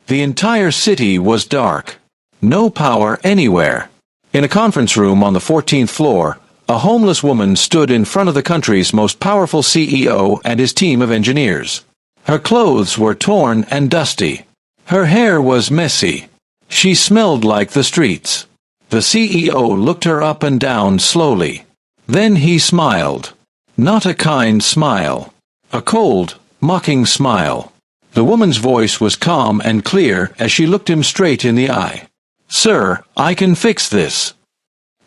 The entire city was dark. No power anywhere. In a conference room on the 14th floor, a homeless woman stood in front of the country's most powerful CEO and his team of engineers. Her clothes were torn and dusty. Her hair was messy. She smelled like the streets. The CEO looked her up and down slowly. Then he smiled. Not a kind smile. A cold, mocking smile. The woman's voice was calm and clear as she looked him straight in the eye. "Sir, I can fix this."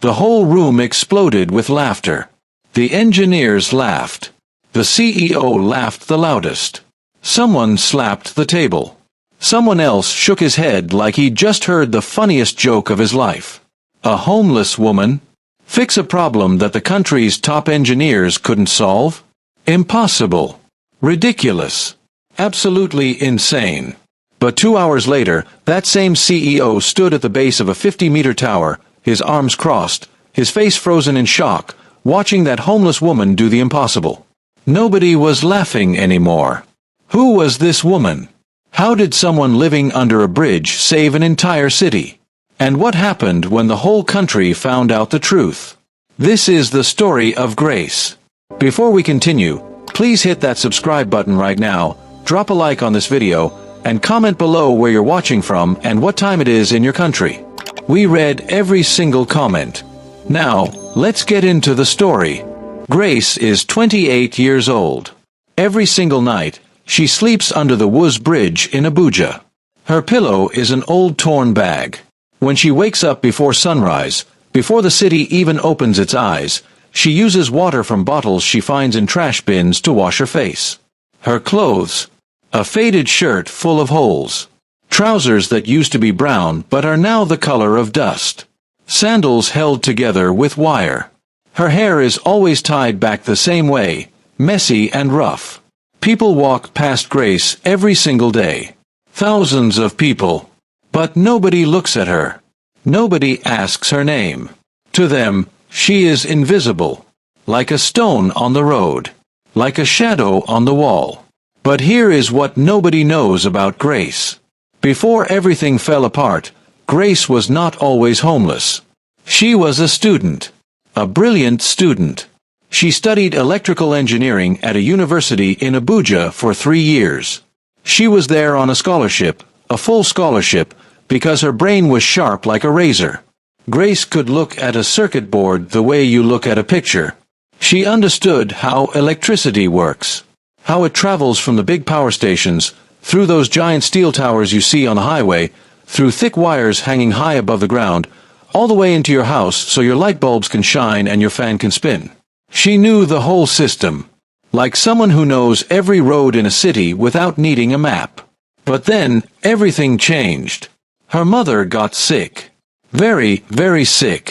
The whole room exploded with laughter. The engineers laughed. The CEO laughed the loudest. Someone slapped the table. Someone else shook his head like he'd just heard the funniest joke of his life. A homeless woman? Fix a problem that the country's top engineers couldn't solve? Impossible. Ridiculous. Absolutely insane. But 2 hours later, that same CEO stood at the base of a 50-meter tower, his arms crossed, his face frozen in shock, watching that homeless woman do the impossible. Nobody was laughing anymore. Who was this woman? How did someone living under a bridge save an entire city? And what happened when the whole country found out the truth? This is the story of Grace. Before we continue, please hit that subscribe button right now, drop a like on this video, and comment below where you're watching from and what time it is in your country. We read every single comment. Now, let's get into the story. Grace is 28 years old. Every single night, she sleeps under the Woos Bridge in Abuja. Her pillow is an old torn bag. When she wakes up before sunrise, before the city even opens its eyes, she uses water from bottles she finds in trash bins to wash her face. Her clothes: a faded shirt full of holes. Trousers that used to be brown but are now the color of dust. Sandals held together with wire. Her hair is always tied back the same way, messy and rough. People walk past Grace every single day. Thousands of people. But nobody looks at her. Nobody asks her name. To them, she is invisible. Like a stone on the road. Like a shadow on the wall. But here is what nobody knows about Grace. Before everything fell apart, Grace was not always homeless. She was a student. A brilliant student. She studied electrical engineering at a university in Abuja for 3 years. She was there on a scholarship, a full scholarship, because her brain was sharp like a razor. Grace could look at a circuit board the way you look at a picture. She understood how electricity works. How it travels from the big power stations, through those giant steel towers you see on the highway, through thick wires hanging high above the ground, all the way into your house so your light bulbs can shine and your fan can spin. She knew the whole system. Like someone who knows every road in a city without needing a map. But then, everything changed. Her mother got sick. Very, very sick.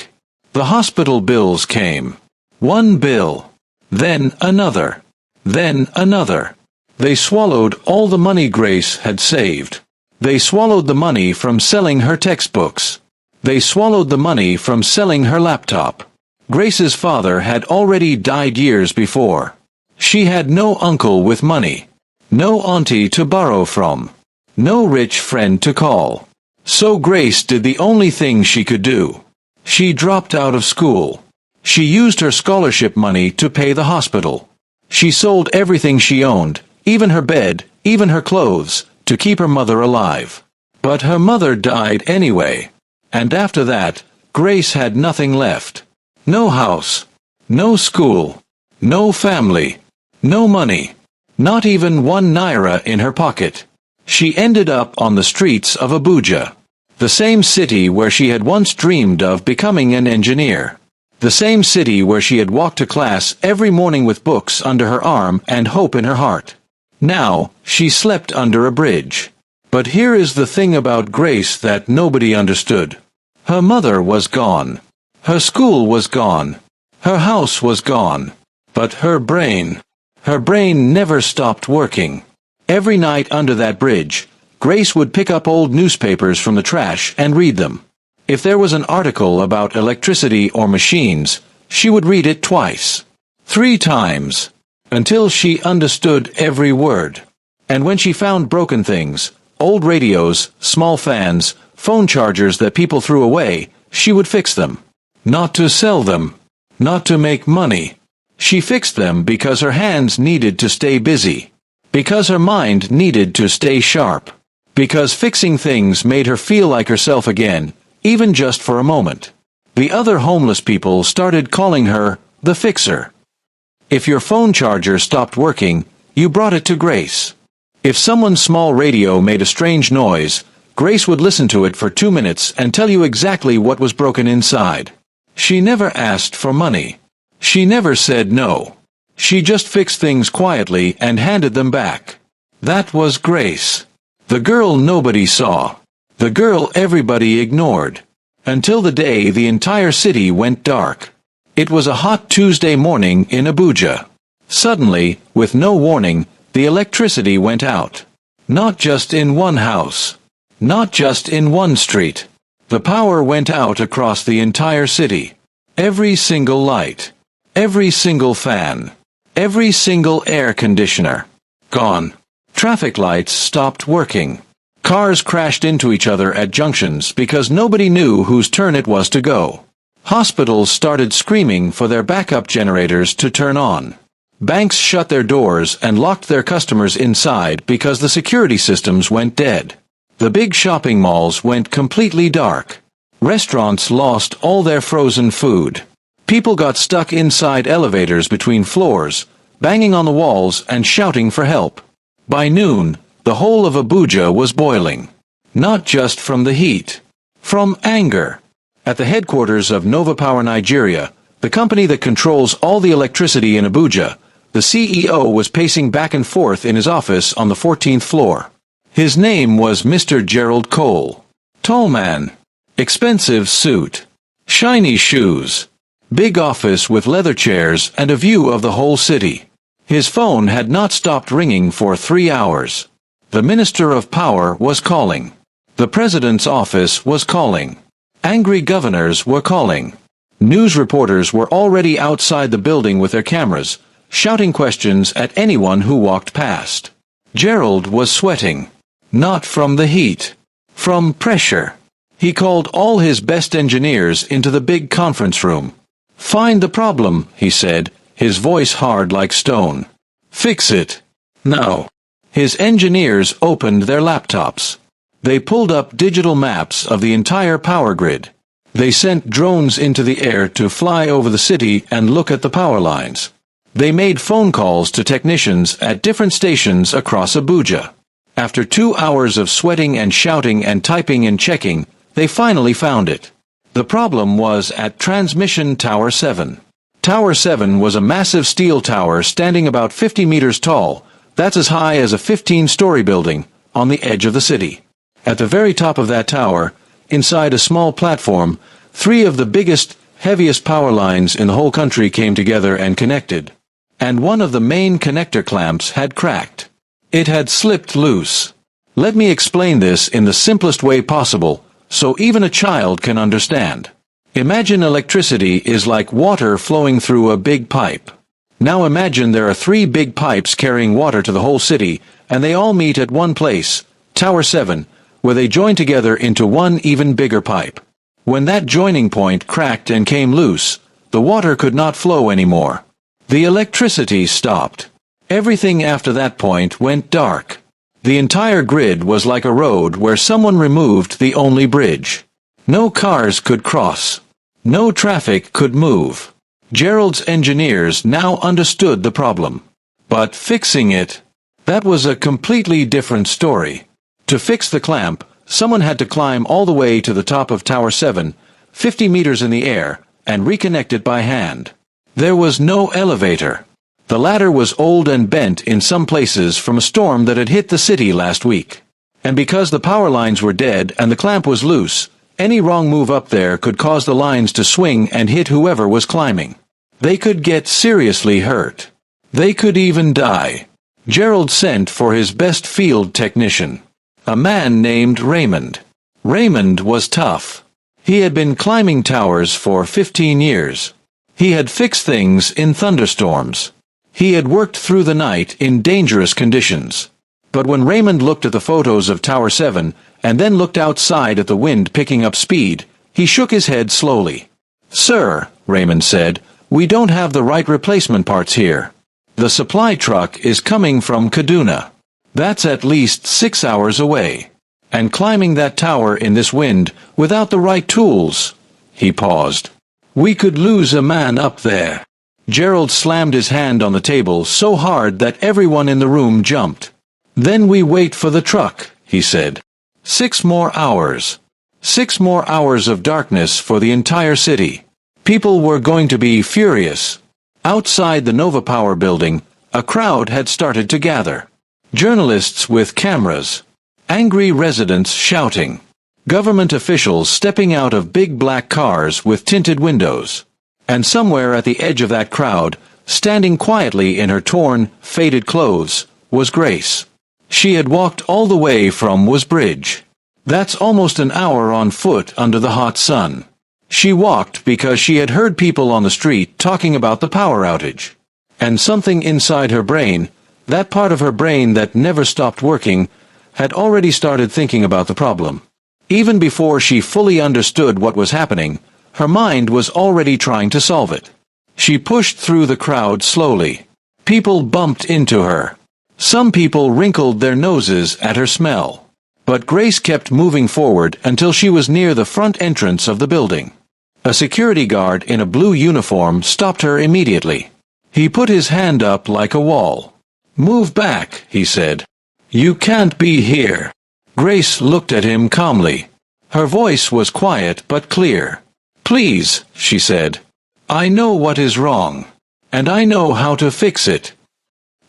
The hospital bills came. One bill. Then another. Then another. They swallowed all the money Grace had saved. They swallowed the money from selling her textbooks. They swallowed the money from selling her laptop. Grace's father had already died years before. She had no uncle with money. No auntie to borrow from. No rich friend to call. So Grace did the only thing she could do. She dropped out of school. She used her scholarship money to pay the hospital. She sold everything she owned, even her bed, even her clothes, to keep her mother alive. But her mother died anyway. And after that, Grace had nothing left. No house. No school. No family. No money. Not even 1 naira in her pocket. She ended up on the streets of Abuja. The same city where she had once dreamed of becoming an engineer. The same city where she had walked to class every morning with books under her arm and hope in her heart. Now, she slept under a bridge. But here is the thing about Grace that nobody understood. Her mother was gone. Her school was gone. Her house was gone. But her brain never stopped working. Every night under that bridge, Grace would pick up old newspapers from the trash and read them. If there was an article about electricity or machines, she would read it twice. 3 times. Until she understood every word. And when she found broken things, old radios, small fans, phone chargers that people threw away, she would fix them. Not to sell them. Not to make money. She fixed them because her hands needed to stay busy. Because her mind needed to stay sharp. Because fixing things made her feel like herself again, even just for a moment. The other homeless people started calling her the fixer. If your phone charger stopped working, you brought it to Grace. If someone's small radio made a strange noise, Grace would listen to it for 2 minutes and tell you exactly what was broken inside. She never asked for money. She never said no. She just fixed things quietly and handed them back. That was Grace. The girl nobody saw. The girl everybody ignored. Until the day the entire city went dark. It was a hot Tuesday morning in Abuja. Suddenly, with no warning, the electricity went out. Not just in one house. Not just in one street. The power went out across the entire city. Every single light. Every single fan. Every single air conditioner. Gone. Traffic lights stopped working. Cars crashed into each other at junctions because nobody knew whose turn it was to go. Hospitals started screaming for their backup generators to turn on. Banks shut their doors and locked their customers inside because the security systems went dead. The big shopping malls went completely dark. Restaurants lost all their frozen food. People got stuck inside elevators between floors, banging on the walls and shouting for help. By noon, the whole of Abuja was boiling. Not just from the heat. From anger. At the headquarters of Nova Power Nigeria, the company that controls all the electricity in Abuja, the CEO was pacing back and forth in his office on the 14th floor. His name was Mr. Gerald Cole. Tall man. Expensive suit. Shiny shoes. Big office with leather chairs and a view of the whole city. His phone had not stopped ringing for 3 hours. The Minister of Power was calling. The President's office was calling. Angry governors were calling. News reporters were already outside the building with their cameras, shouting questions at anyone who walked past. Gerald was sweating. Not from the heat. From pressure. He called all his best engineers into the big conference room. "Find the problem," he said, his voice hard like stone. "Fix it. Now." His engineers opened their laptops. They pulled up digital maps of the entire power grid. They sent drones into the air to fly over the city and look at the power lines. They made phone calls to technicians at different stations across Abuja. After 2 hours of sweating and shouting and typing and checking, they finally found it. The problem was at Transmission Tower 7. Tower 7 was a massive steel tower standing about 50 meters tall, that's as high as a 15-story building, on the edge of the city. At the very top of that tower, inside a small platform, 3 of the biggest, heaviest power lines in the whole country came together and connected. And one of the main connector clamps had cracked. It had slipped loose. Let me explain this in the simplest way possible, so even a child can understand. Imagine electricity is like water flowing through a big pipe. Now imagine there are 3 big pipes carrying water to the whole city, and they all meet at one place, Tower 7, where they join together into one even bigger pipe. When that joining point cracked and came loose, the water could not flow anymore. The electricity stopped. Everything after that point went dark. The entire grid was like a road where someone removed the only bridge. No cars could cross. No traffic could move. Gerald's engineers now understood the problem. But fixing it, that was a completely different story. To fix the clamp, someone had to climb all the way to the top of Tower 7, 50 meters in the air, and reconnect it by hand. There was no elevator. The ladder was old and bent in some places from a storm that had hit the city last week. And because the power lines were dead and the clamp was loose, any wrong move up there could cause the lines to swing and hit whoever was climbing. They could get seriously hurt. They could even die. Gerald sent for his best field technician, a man named Raymond. Raymond was tough. He had been climbing towers for 15 years. He had fixed things in thunderstorms. He had worked through the night in dangerous conditions. But when Raymond looked at the photos of Tower 7, and then looked outside at the wind picking up speed, he shook his head slowly. "Sir," Raymond said, "we don't have the right replacement parts here. The supply truck is coming from Kaduna. That's at least 6 hours away. And climbing that tower in this wind, without the right tools." He paused. "We could lose a man up there." Gerald slammed his hand on the table so hard that everyone in the room jumped. "Then we wait for the truck," he said. 6 more hours. 6 more hours of darkness for the entire city. People were going to be furious. Outside the Nova Power building, a crowd had started to gather. Journalists with cameras. Angry residents shouting. Government officials stepping out of big black cars with tinted windows. And somewhere at the edge of that crowd, standing quietly in her torn, faded clothes, was Grace. She had walked all the way from Bridge. That's almost an hour on foot under the hot sun. She walked because she had heard people on the street talking about the power outage. And something inside her brain, that part of her brain that never stopped working, had already started thinking about the problem. Even before she fully understood what was happening, her mind was already trying to solve it. She pushed through the crowd slowly. People bumped into her. Some people wrinkled their noses at her smell. But Grace kept moving forward until she was near the front entrance of the building. A security guard in a blue uniform stopped her immediately. He put his hand up like a wall. "Move back," he said. "You can't be here." Grace looked at him calmly. Her voice was quiet but clear. "Please," she said. "I know what is wrong. And I know how to fix it."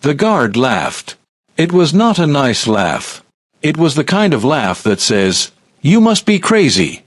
The guard laughed. It was not a nice laugh. It was the kind of laugh that says, "You must be crazy."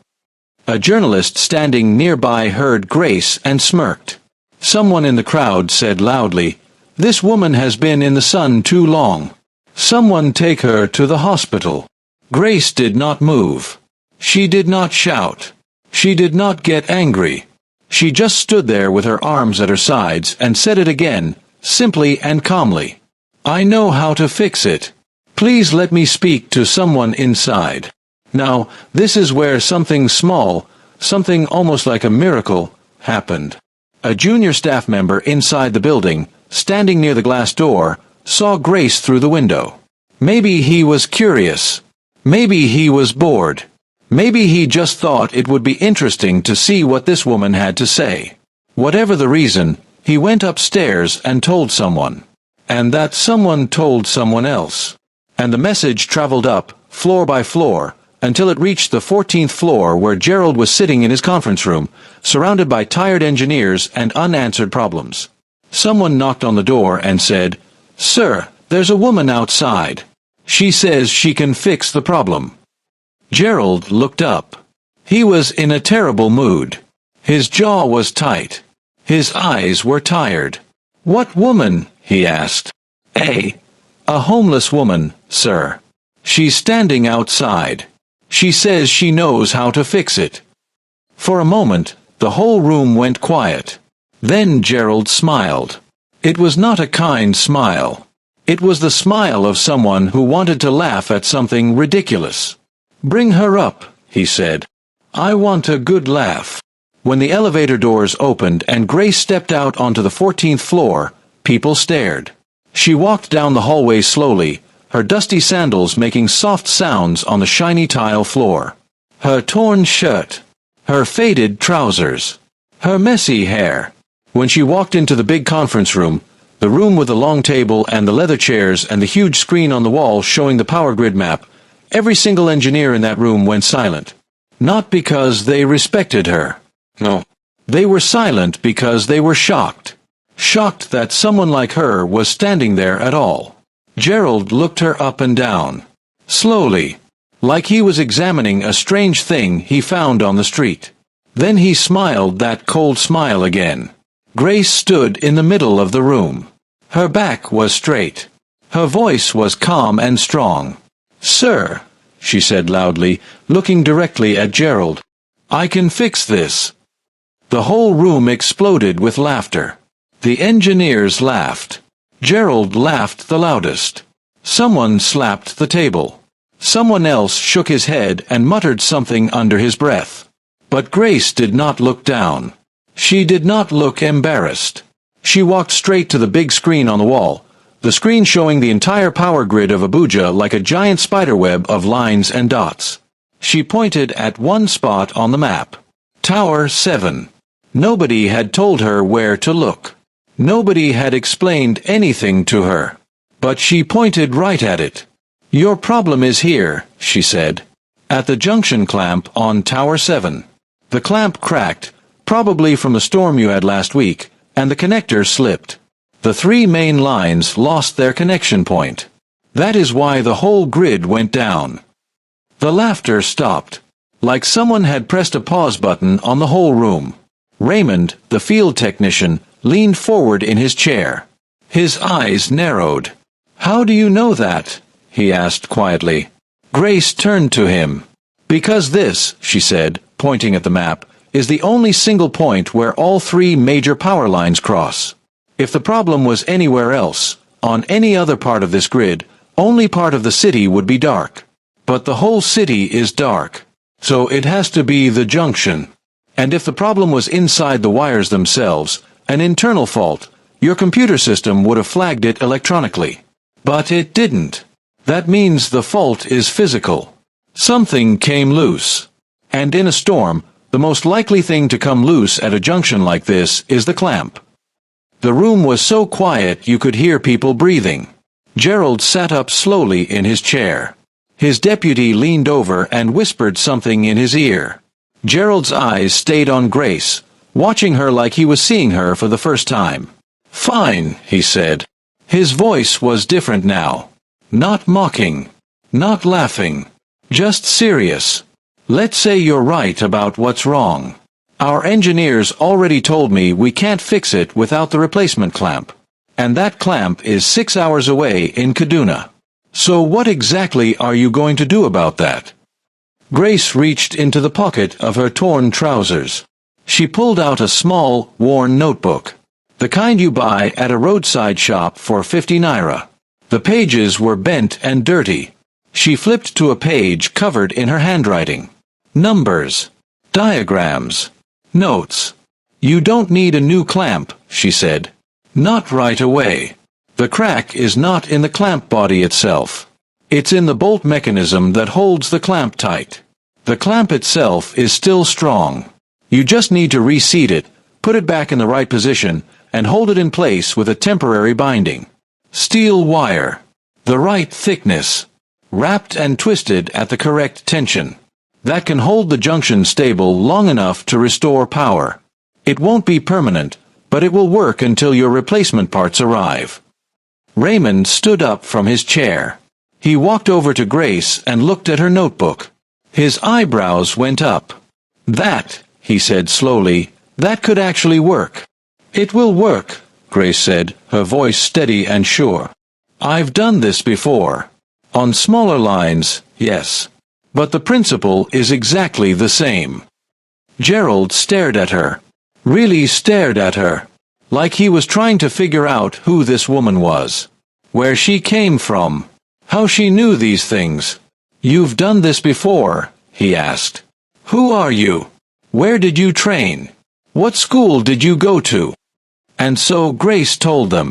A journalist standing nearby heard Grace and smirked. Someone in the crowd said loudly, "This woman has been in the sun too long. Someone take her to the hospital." Grace did not move. She did not shout. She did not get angry. She just stood there with her arms at her sides and said it again, simply and calmly. "I know how to fix it. Please let me speak to someone inside." Now, this is where something small, something almost like a miracle, happened. A junior staff member inside the building, standing near the glass door, saw Grace through the window. Maybe he was curious. Maybe he was bored. Maybe he just thought it would be interesting to see what this woman had to say. Whatever the reason, he went upstairs and told someone. And that someone told someone else. And the message traveled up, floor by floor, until it reached the 14th floor where Gerald was sitting in his conference room, surrounded by tired engineers and unanswered problems. Someone knocked on the door and said, "Sir, there's a woman outside. She says she can fix the problem." Gerald looked up. He was in a terrible mood. His jaw was tight. His eyes were tired. "What woman?" he asked. A homeless woman, sir. She's standing outside. She says she knows how to fix it." For a moment, the whole room went quiet. Then Gerald smiled. It was not a kind smile. It was the smile of someone who wanted to laugh at something ridiculous. "Bring her up," he said. "I want a good laugh." When the elevator doors opened and Grace stepped out onto the 14th floor, people stared. She walked down the hallway slowly, her dusty sandals making soft sounds on the shiny tile floor. Her torn shirt. Her faded trousers. Her messy hair. When she walked into the big conference room, the room with the long table and the leather chairs and the huge screen on the wall showing the power grid map, every single engineer in that room went silent. Not because they respected her. No. They were silent because they were shocked. Shocked that someone like her was standing there at all. Gerald looked her up and down. Slowly. Like he was examining a strange thing he found on the street. Then he smiled that cold smile again. Grace stood in the middle of the room. Her back was straight. Her voice was calm and strong. "Sir," she said loudly, looking directly at Gerald, "I can fix this." The whole room exploded with laughter. The engineers laughed. Gerald laughed the loudest. Someone slapped the table. Someone else shook his head and muttered something under his breath. But Grace did not look down. She did not look embarrassed. She walked straight to the big screen on the wall, the screen showing the entire power grid of Abuja like a giant spiderweb of lines and dots. She pointed at one spot on the map. Tower 7. Nobody had told her where to look. Nobody had explained anything to her. But she pointed right at it. "Your problem is here," she said. "At the junction clamp on Tower 7. The clamp cracked, probably from the storm you had last week, and the connector slipped. The 3 main lines lost their connection point. That is why the whole grid went down." The laughter stopped, like someone had pressed a pause button on the whole room. Raymond, the field technician, leaned forward in his chair. His eyes narrowed. "How do you know that?" he asked quietly. Grace turned to him. "Because this," she said, pointing at the map, "is the only single point where all 3 major power lines cross. If the problem was anywhere else, on any other part of this grid, only part of the city would be dark. But the whole city is dark. So it has to be the junction. And if the problem was inside the wires themselves, an internal fault, your computer system would have flagged it electronically. But it didn't. That means the fault is physical. Something came loose. And in a storm, the most likely thing to come loose at a junction like this is the clamp." The room was so quiet you could hear people breathing. Gerald sat up slowly in his chair. His deputy leaned over and whispered something in his ear. Gerald's eyes stayed on Grace, watching her like he was seeing her for the first time. "Fine," he said. His voice was different now. Not mocking. Not laughing. Just serious. "Let's say you're right about what's wrong. Our engineers already told me we can't fix it without the replacement clamp. And that clamp is 6 hours away in Kaduna. So what exactly are you going to do about that?" Grace reached into the pocket of her torn trousers. She pulled out a small, worn notebook. The kind you buy at a roadside shop for 50 naira. The pages were bent and dirty. She flipped to a page covered in her handwriting. Numbers. Diagrams. Notes. "You don't need a new clamp," she said. "Not right away. The crack is not in the clamp body itself. It's in the bolt mechanism that holds the clamp tight. The clamp itself is still strong. You just need to reseat it, put it back in the right position, and hold it in place with a temporary binding. Steel wire. The right thickness. Wrapped and twisted at the correct tension. That can hold the junction stable long enough to restore power. It won't be permanent, but it will work until your replacement parts arrive." Raymond stood up from his chair. He walked over to Grace and looked at her notebook. His eyebrows went up. "That," he said slowly, "that could actually work." "It will work," Grace said, her voice steady and sure. "I've done this before. On smaller lines, yes. But the principle is exactly the same." Gerald stared at her. Really stared at her. Like he was trying to figure out who this woman was. Where she came from. How she knew these things. "You've done this before?" he asked. "Who are you? Where did you train? What school did you go to?" And so Grace told them.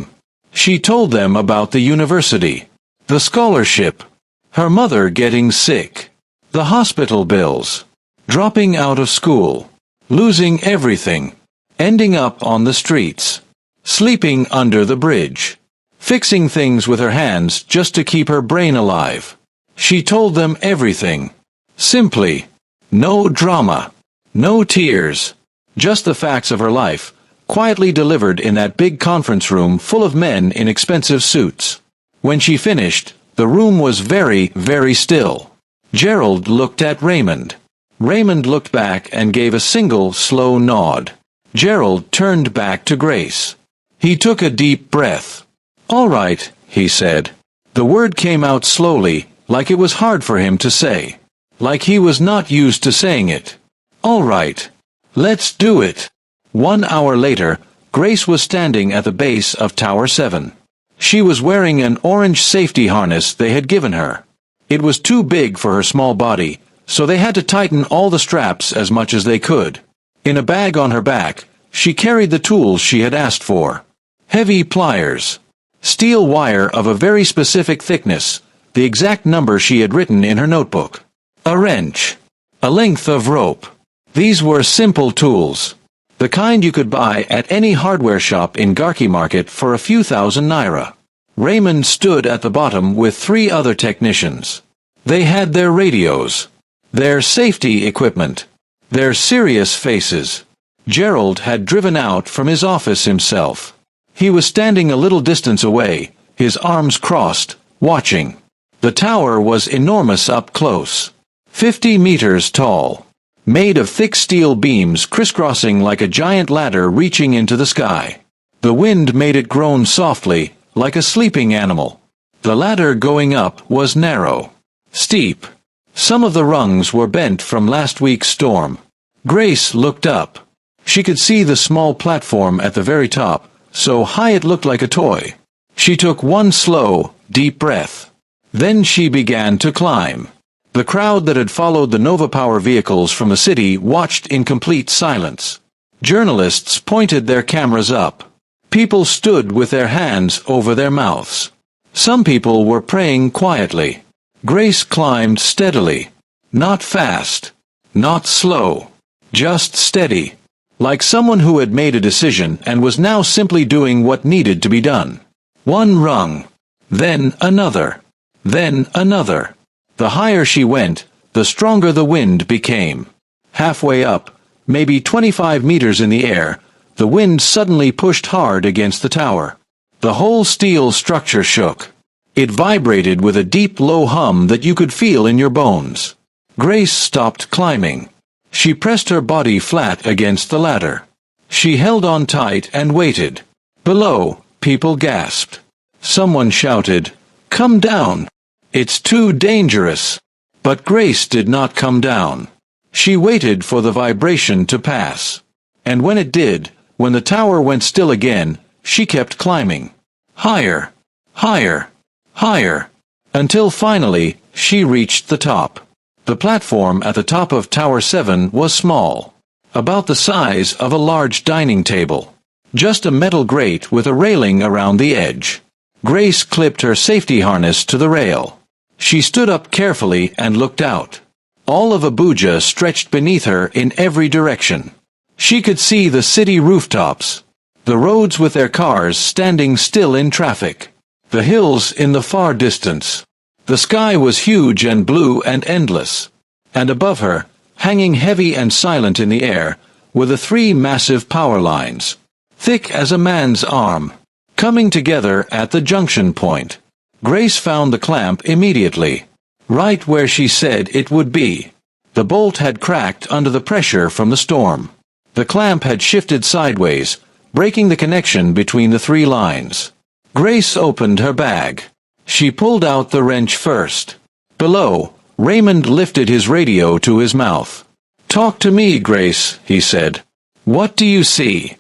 She told them about the university. The scholarship. Her mother getting sick. The hospital bills. Dropping out of school. Losing everything. Ending up on the streets. Sleeping under the bridge. Fixing things with her hands just to keep her brain alive. She told them everything. Simply. No drama. No tears. Just the facts of her life, quietly delivered in that big conference room full of men in expensive suits. When she finished, the room was very, very still. Gerald looked at Raymond. Raymond looked back and gave a single, slow nod. Gerald turned back to Grace. He took a deep breath. "All right," he said. The word came out slowly, like it was hard for him to say. Like he was not used to saying it. "All right. Let's do it." 1 hour later, Grace was standing at the base of Tower 7. She was wearing an orange safety harness they had given her. It was too big for her small body, so they had to tighten all the straps as much as they could. In a bag on her back, she carried the tools she had asked for. Heavy pliers. Steel wire of a very specific thickness, the exact number she had written in her notebook. A wrench. A length of rope. These were simple tools. The kind you could buy at any hardware shop in Garki Market for a few thousand naira. Raymond stood at the bottom with 3 other technicians. They had their radios, their safety equipment, their serious faces. Gerald had driven out from his office himself. He was standing a little distance away, his arms crossed, watching. The tower was enormous up close. 50 meters tall. Made of thick steel beams crisscrossing like a giant ladder reaching into the sky. The wind made it groan softly, like a sleeping animal. The ladder going up was narrow, steep. Some of the rungs were bent from last week's storm. Grace looked up. She could see the small platform at the very top, so high it looked like a toy. She took one slow, deep breath. Then she began to climb. The crowd that had followed the Nova Power vehicles from the city watched in complete silence. Journalists pointed their cameras up. People stood with their hands over their mouths. Some people were praying quietly. Grace climbed steadily. Not fast. Not slow. Just steady. Like someone who had made a decision and was now simply doing what needed to be done. One rung. Then another. Then another. The higher she went, the stronger the wind became. Halfway up, maybe 25 meters in the air, the wind suddenly pushed hard against the tower. The whole steel structure shook. It vibrated with a deep low hum that you could feel in your bones. Grace stopped climbing. She pressed her body flat against the ladder. She held on tight and waited. Below, people gasped. Someone shouted, "Come down! It's too dangerous." But Grace did not come down. She waited for the vibration to pass. And when it did, when the tower went still again, she kept climbing. Higher, higher, higher, until finally, she reached the top. The platform at the top of Tower 7 was small, about the size of a large dining table. Just a metal grate with a railing around the edge. Grace clipped her safety harness to the rail. She stood up carefully and looked out. All of Abuja stretched beneath her in every direction. She could see the city rooftops, the roads with their cars standing still in traffic, the hills in the far distance. The sky was huge and blue and endless. And above her, hanging heavy and silent in the air, were the 3 massive power lines, thick as a man's arm, coming together at the junction point. Grace found the clamp immediately, right where she said it would be. The bolt had cracked under the pressure from the storm. The clamp had shifted sideways, breaking the connection between the 3 lines. Grace opened her bag. She pulled out the wrench first. Below, Raymond lifted his radio to his mouth. "Talk to me, Grace," he said. "What do you see?"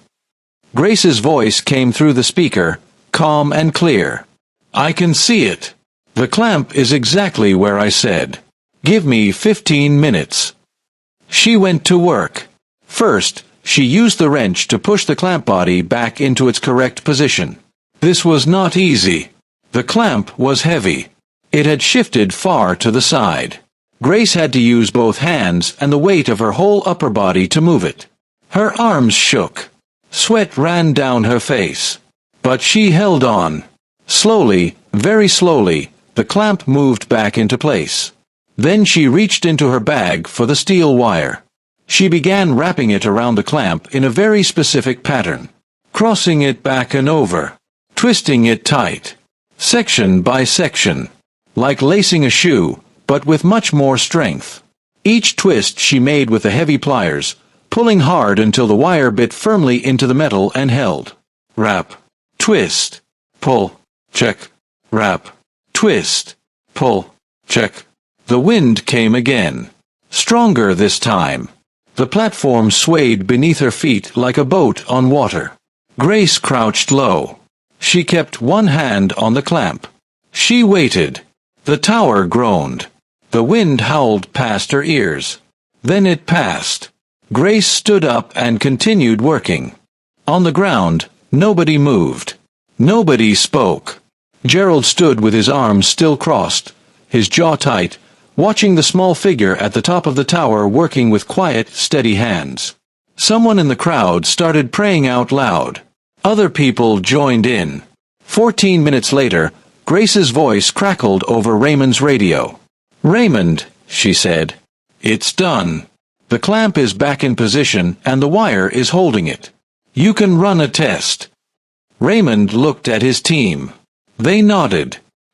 Grace's voice came through the speaker, calm and clear. "I can see it. The clamp is exactly where I said. Give me 15 minutes." She went to work. First, she used the wrench to push the clamp body back into its correct position. This was not easy. The clamp was heavy. It had shifted far to the side. Grace had to use both hands and the weight of her whole upper body to move it. Her arms shook. Sweat ran down her face. But she held on. Slowly, very slowly, the clamp moved back into place. Then she reached into her bag for the steel wire. She began wrapping it around the clamp in a very specific pattern, crossing it back and over, twisting it tight, section by section, like lacing a shoe, but with much more strength. Each twist she made with the heavy pliers, pulling hard until the wire bit firmly into the metal and held. Wrap, twist, pull, check, wrap, twist, pull, check. The wind came again. Stronger this time. The platform swayed beneath her feet like a boat on water. Grace crouched low. She kept one hand on the clamp. She waited. The tower groaned. The wind howled past her ears. Then it passed. Grace stood up and continued working. On the ground, nobody moved. Nobody spoke. Gerald stood with his arms still crossed, his jaw tight, watching the small figure at the top of the tower working with quiet, steady hands. Someone in the crowd started praying out loud. Other people joined in. 14 minutes later, Grace's voice crackled over Raymond's radio. "Raymond," she said, "it's done. The clamp is back in position and the wire is holding it. You can run a test." Raymond looked at his team. They nodded.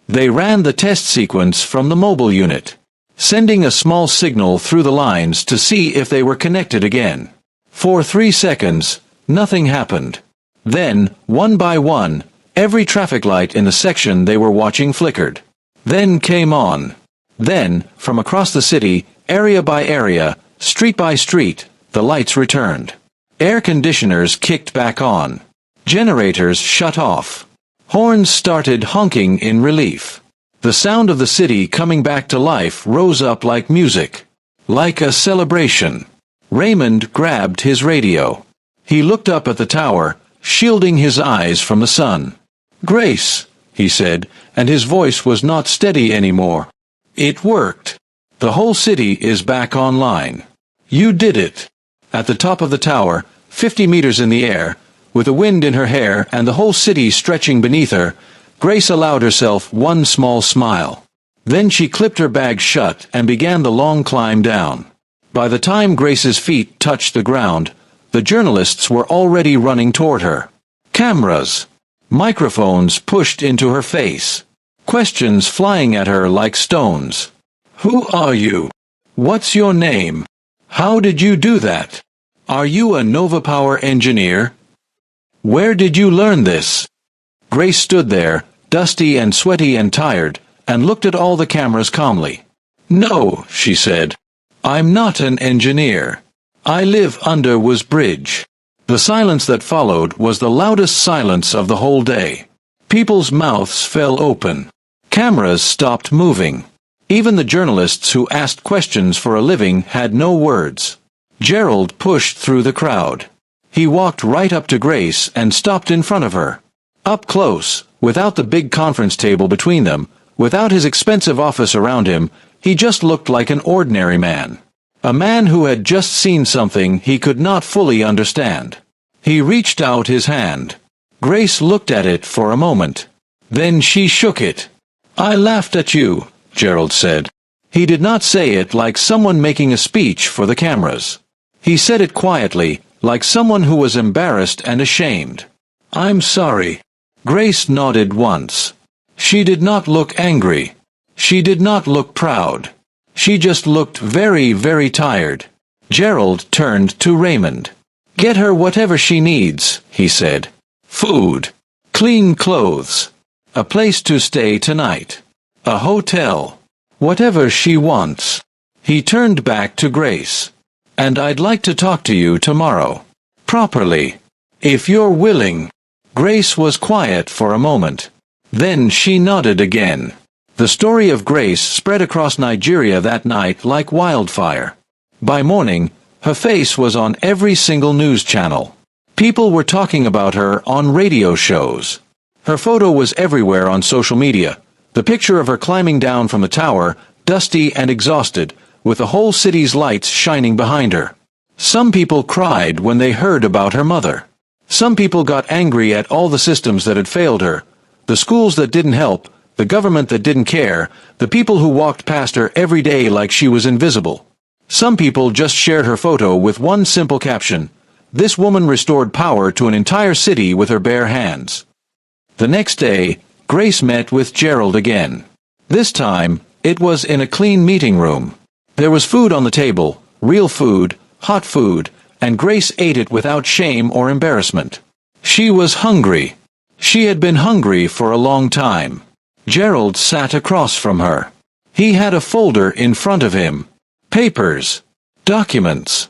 They ran the test sequence from the mobile unit, sending a small signal through the lines to see if they were connected again. For 3 seconds, nothing happened. Then, one by one, every traffic light in the section they were watching flickered. Then came on. Then, from across the city, area by area, street by street, the lights returned. Air conditioners kicked back on. Generators shut off. Horns started honking in relief. The sound of the city coming back to life rose up like music, like a celebration. Raymond grabbed his radio. He looked up at the tower, shielding his eyes from the sun. "Grace," he said, and his voice was not steady anymore. "It worked. The whole city is back online. You did it." At the top of the tower, 50 meters in the air, with the wind in her hair and the whole city stretching beneath her, Grace allowed herself one small smile. Then she clipped her bag shut and began the long climb down. By the time Grace's feet touched the ground, the journalists were already running toward her. Cameras. Microphones pushed into her face. Questions flying at her like stones. "Who are you? What's your name? How did you do that? Are you a Nova Power engineer? Where did you learn this?" Grace stood there, dusty and sweaty and tired, and looked at all the cameras calmly. "No," she said. "I'm not an engineer. I live under was bridge." The silence that followed was the loudest silence of the whole day. People's mouths fell open. Cameras stopped moving. Even the journalists who asked questions for a living had no words. Gerald pushed through the crowd. He walked right up to Grace and stopped in front of her. Up close, without the big conference table between them, without his expensive office around him, he just looked like an ordinary man. A man who had just seen something he could not fully understand. He reached out his hand. Grace looked at it for a moment. Then she shook it. "I laughed at you," Gerald said. He did not say it like someone making a speech for the cameras. He said it quietly, like someone who was embarrassed and ashamed. "I'm sorry." Grace nodded once. She did not look angry. She did not look proud. She just looked very, very tired. Gerald turned to Raymond. "Get her whatever she needs," he said. "Food. Clean clothes. A place to stay tonight. A hotel. Whatever she wants." He turned back to Grace. "And I'd like to talk to you tomorrow. Properly. If you're willing." Grace was quiet for a moment. Then she nodded again. The story of Grace spread across Nigeria that night like wildfire. By morning, her face was on every single news channel. People were talking about her on radio shows. Her photo was everywhere on social media. The picture of her climbing down from the tower, dusty and exhausted, with the whole city's lights shining behind her. Some people cried when they heard about her mother. Some people got angry at all the systems that had failed her, the schools that didn't help, the government that didn't care, the people who walked past her every day like she was invisible. Some people just shared her photo with one simple caption: "This woman restored power to an entire city with her bare hands." The next day, Grace met with Gerald again. This time, it was in a clean meeting room. There was food on the table, real food, hot food, and Grace ate it without shame or embarrassment. She was hungry. She had been hungry for a long time. Gerald sat across from her. He had a folder in front of him. Papers. Documents.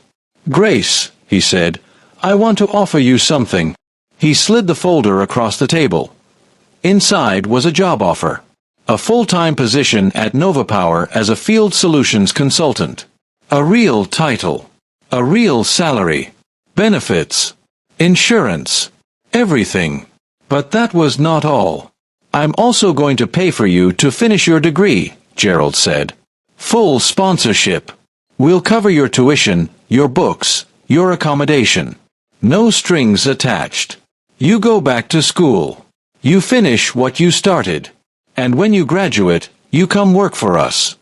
"Grace," he said, "I want to offer you something." He slid the folder across the table. Inside was a job offer. A full-time position at Nova Power as a field solutions consultant. A real title. A real salary. Benefits. Insurance. Everything. But that was not all. I'm also going to pay for you to finish your degree, Gerald said. Full sponsorship. We'll cover your tuition, your books, your accommodation. No strings attached. You go back to school. You finish what you started. And when you graduate, you come work for us.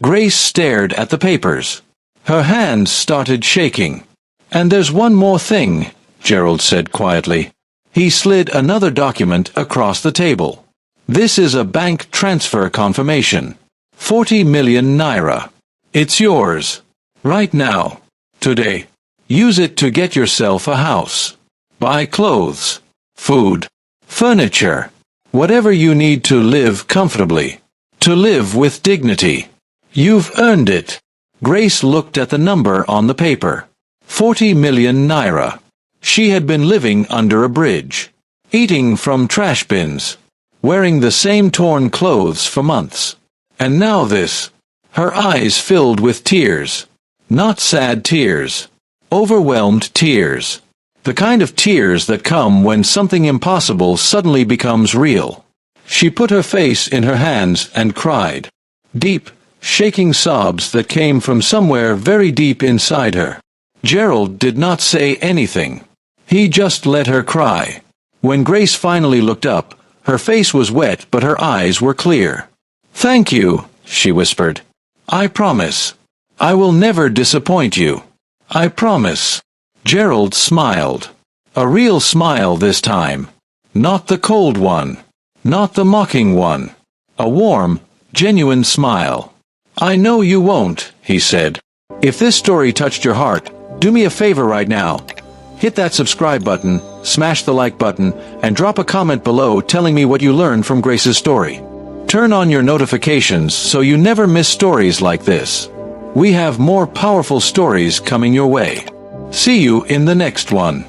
Grace stared at the papers. Her hands started shaking. And there's one more thing, Gerald said quietly. He slid another document across the table. This is a bank transfer confirmation. 40 million naira. It's yours. Right now. Today. Use it to get yourself a house. Buy clothes. Food. Furniture. Whatever you need to live comfortably. To live with dignity. You've earned it. Grace looked at the number on the paper. 40 million naira. She had been living under a bridge. Eating from trash bins. Wearing the same torn clothes for months. And now this. Her eyes filled with tears. Not sad tears. Overwhelmed tears. The kind of tears that come when something impossible suddenly becomes real. She put her face in her hands and cried. Deep, shaking sobs that came from somewhere very deep inside her. Gerald did not say anything. He just let her cry. When Grace finally looked up, her face was wet but her eyes were clear. Thank you, she whispered. I promise. I will never disappoint you. I promise. Gerald smiled. A real smile this time. Not the cold one. Not the mocking one. A warm, genuine smile. I know you won't, he said. If this story touched your heart, do me a favor right now. Hit that subscribe button, smash the like button, and drop a comment below telling me what you learned from Grace's story. Turn on your notifications so you never miss stories like this. We have more powerful stories coming your way. See you in the next one.